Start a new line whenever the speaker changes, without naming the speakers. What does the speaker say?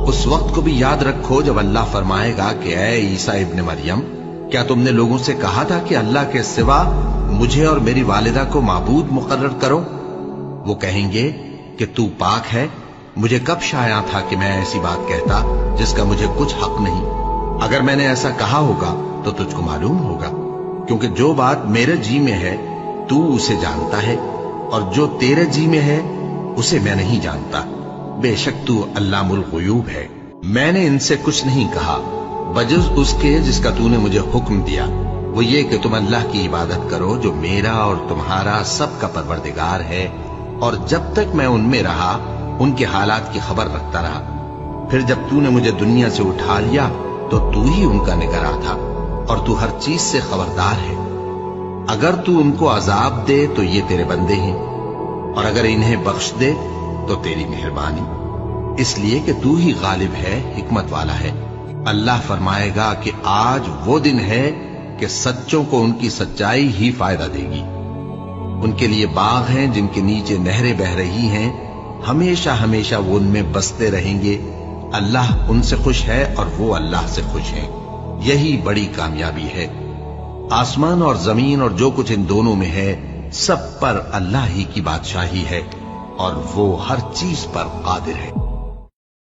उस वक्त को भी याद रखो जब अल्लाह फरमाएगा कि ऐ ईसा इब्न मरियम, क्या तुमने लोगों से कहा था कि अल्लाह के सिवा मुझे और मेरी वालिदा को माबूद मुकर्रर करो? वो कहेंगे कि तू पाक है, मुझे कब शाया था कि मैं ऐसी बात कहता जिसका मुझे कुछ हक नहीं। अगर मैंने ऐसा कहा होगा तो तुझको मालूम होगा, क्योंकि जो बात मेरे जी में है तू उसे जानता है, और जो तेरे जी में है उसे मैं नहीं जानता। बेशक तू अल्लामुल गुयूब है। मैंने इनसे कुछ नहीं कहा बजुज़ उसके जिसका तूने मुझे हुक्म दिया, वो ये कि तुम अल्लाह की इबादत करो जो मेरा और तुम्हारा सबका परवरदिगार है। और जब तक मैं उनमें रहा उनके हालात की खबर रखता रहा। फिर जब तूने मुझे दुनिया से उठा लिया तो तू ही उनका निगरां था, और तू हर चीज से खबरदार है। अगर तू उनको अजाब दे तो ये तेरे बंदे हैं, और अगर इन्हें बख्श दे तो तेरी मेहरबानी, इसलिए कि तू ही गालिब है, हिकमत वाला है। अल्लाह फरमाएगा कि आज वो दिन है कि सच्चों को उनकी सच्चाई ही फायदा देगी। उनके लिए बाग हैं जिनके नीचे नहरें बह रही हैं, हमेशा हमेशा वो उनमें बसते रहेंगे। अल्लाह उनसे खुश है और वो अल्लाह से खुश हैं। यही बड़ी कामयाबी है। आसमान और जमीन और जो कुछ इन दोनों में है, सब पर अल्लाह ही की बादशाही है, और वो हर चीज पर कादिर है।